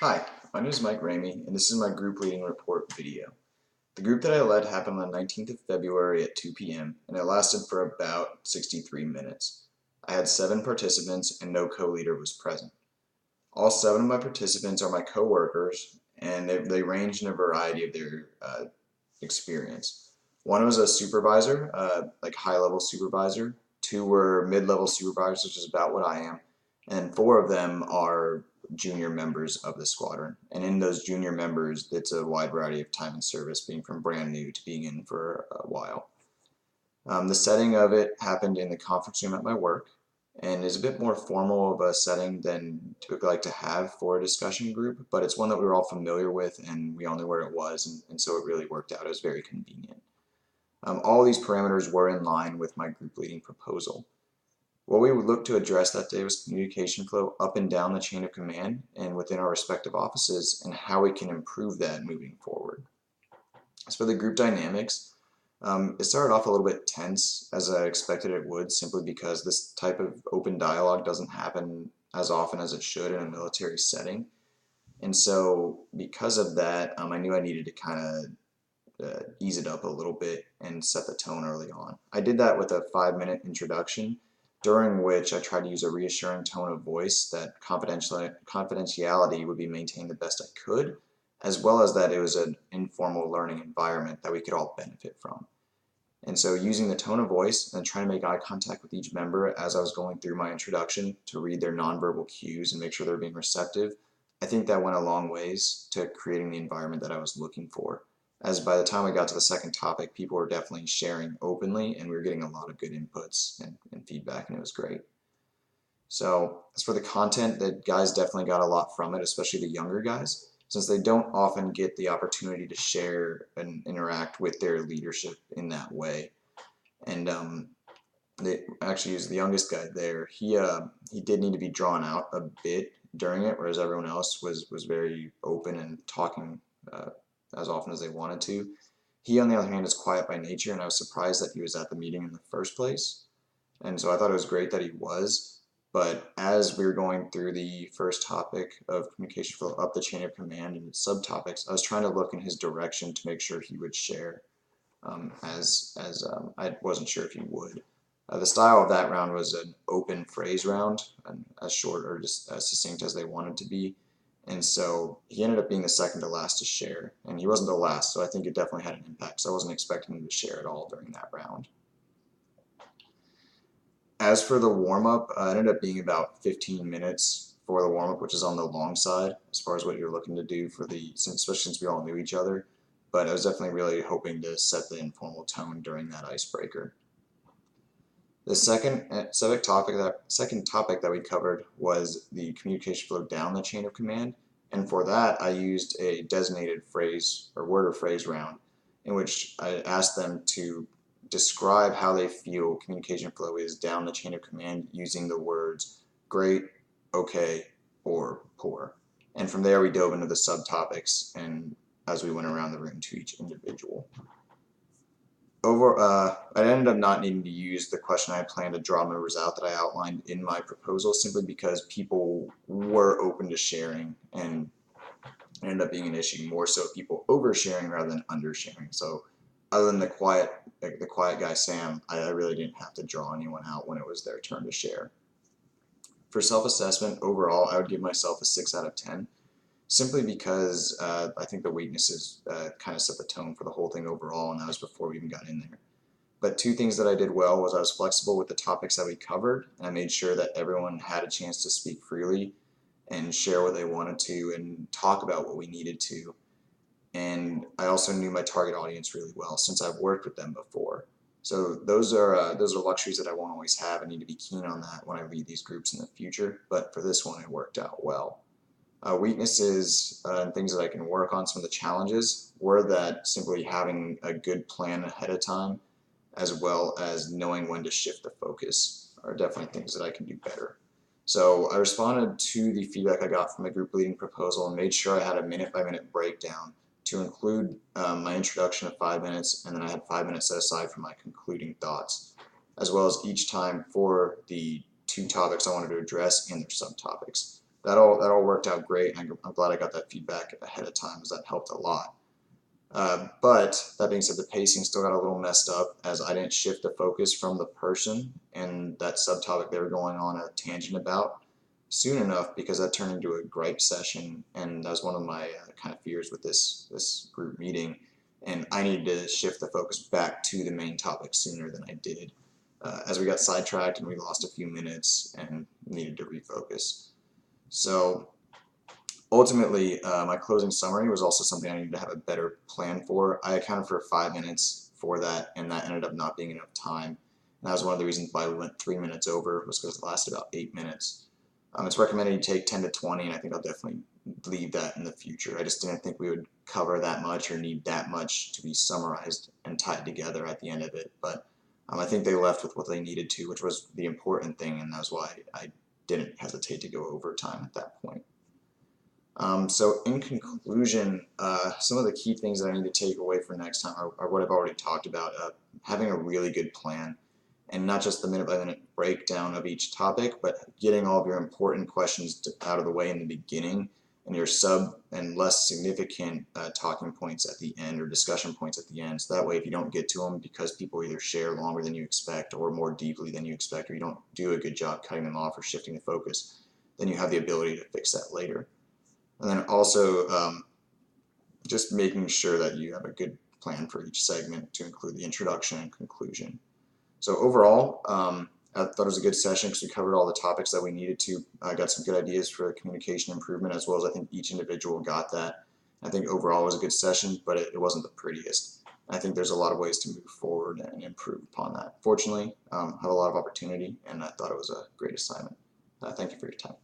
Hi, my name is Rehme, and this is my group leading report video. The group that I led happened on the 19th of February at 2 p.m., and it lasted for about 63 minutes. I had 7 participants, and no co-leader was present. All 7 of my participants are my co-workers, and they range in a variety of their experience. One was a supervisor, like high-level supervisor. 2 were mid-level supervisors, which is about what I am, and 4 of them are junior members of the squadron. And in those junior members, it's a wide variety of time and service, being from brand new to being in for a while. The setting of it happened in the conference room at my work, and is a bit more formal of a setting than typically like to have for a discussion group, but it's one that we were all familiar with and we all knew where it was, and so it really worked out. It was very convenient. All these parameters were in line with my group leading proposal. What we would look to address that day was communication flow up and down the chain of command and within our respective offices, and how we can improve that moving forward. As for the group dynamics, it started off a little bit tense, as I expected it would, simply because this type of open dialogue doesn't happen as often as it should in a military setting. And so because of that, I knew I needed to kind of ease it up a little bit and set the tone early on. I did that with a 5-minute introduction, during which I tried to use a reassuring tone of voice that confidentiality would be maintained the best I could, as well as that it was an informal learning environment that we could all benefit from. And so using the tone of voice and trying to make eye contact with each member as I was going through my introduction to read their nonverbal cues and make sure they're being receptive, I think that went a long ways to creating the environment that I was looking for. As by the time we got to the second topic, people were definitely sharing openly, and we were getting a lot of good inputs and feedback, and it was great. So as for the content, the guys definitely got a lot from it, especially the younger guys, since they don't often get the opportunity to share and interact with their leadership in that way. And they actually used the youngest guy there. He did need to be drawn out a bit during it, whereas everyone else was very open and talking as often as they wanted to. He, on the other hand, is quiet by nature, and I was surprised that he was at the meeting in the first place. And so I thought it was great that he was. But as we were going through the first topic of communication flow up the chain of command and subtopics, I was trying to look in his direction to make sure he would share, as I wasn't sure if he would. The style of that round was an open phrase round, and as short or just as succinct as they wanted to be. And so he ended up being the second to last to share, and he wasn't the last, so I think it definitely had an impact. So I wasn't expecting him to share at all during that round. As for the warm-up, it ended up being about 15 minutes for the warm-up, which is on the long side as far as what you're looking to do for especially since we all knew each other. But I was definitely really hoping to set the informal tone during that icebreaker. The second topic that we covered was the communication flow down the chain of command, and for that I used a designated phrase or word or phrase round, in which I asked them to describe how they feel communication flow is down the chain of command using the words great, okay, or poor. And from there we dove into the subtopics, and as we went around the room to each individual. I ended up not needing to use the question I had planned to draw members out that I outlined in my proposal, simply because people were open to sharing, and it ended up being an issue more so people oversharing rather than undersharing. So other than the quiet guy Sam, I really didn't have to draw anyone out when it was their turn to share. For self-assessment, overall I would give myself a 6 out of 10. Simply because I think the weaknesses kind of set the tone for the whole thing overall, and that was before we even got in there. But 2 things that I did well was I was flexible with the topics that we covered, and I made sure that everyone had a chance to speak freely and share what they wanted to and talk about what we needed to. And I also knew my target audience really well, since I've worked with them before. So those are luxuries that I won't always have. I need to be keen on that when I lead these groups in the future, but for this one it worked out well. Weaknesses and things that I can work on, some of the challenges, were that simply having a good plan ahead of time, as well as knowing when to shift the focus, are definitely things that I can do better. So I responded to the feedback I got from the group leading proposal and made sure I had a minute-by-minute breakdown to include my introduction of 5 minutes, and then I had 5 minutes set aside for my concluding thoughts, as well as each time for the 2 topics I wanted to address and their subtopics. that all worked out great, and I'm glad I got that feedback ahead of time, as that helped a lot. But that being said, the pacing still got a little messed up, as I didn't shift the focus from the person and that subtopic they were going on a tangent about soon enough, because that turned into a gripe session, and that was one of my kind of fears with this group meeting. And I needed to shift the focus back to the main topic sooner than I did, as we got sidetracked and we lost a few minutes and needed to refocus. So ultimately, my closing summary was also something I needed to have a better plan for. I accounted for 5 minutes for that, and that ended up not being enough time. And that was one of the reasons why we went 3 minutes over, was because it lasted about 8 minutes. It's recommended you take 10 to 20, and I think I'll definitely leave that in the future. I just didn't think we would cover that much or need that much to be summarized and tied together at the end of it. But I think they left with what they needed to, which was the important thing, and that was why I didn't hesitate to go over time at that point. So in conclusion, some of the key things that I need to take away for next time are what I've already talked about. Having a really good plan, and not just the minute-by-minute breakdown of each topic, but getting all of your important questions out of the way in the beginning, and your sub and less significant talking points at the end, or discussion points at the end. So that way, if you don't get to them because people either share longer than you expect or more deeply than you expect, or you don't do a good job cutting them off or shifting the focus, then you have the ability to fix that later. And then also just making sure that you have a good plan for each segment to include the introduction and conclusion. So overall, I thought it was a good session because we covered all the topics that we needed to. I got some good ideas for communication improvement, as well as I think each individual got that. I think overall it was a good session, but it wasn't the prettiest. I think there's a lot of ways to move forward and improve upon that. Fortunately, I have a lot of opportunity, and I thought it was a great assignment. Thank you for your time.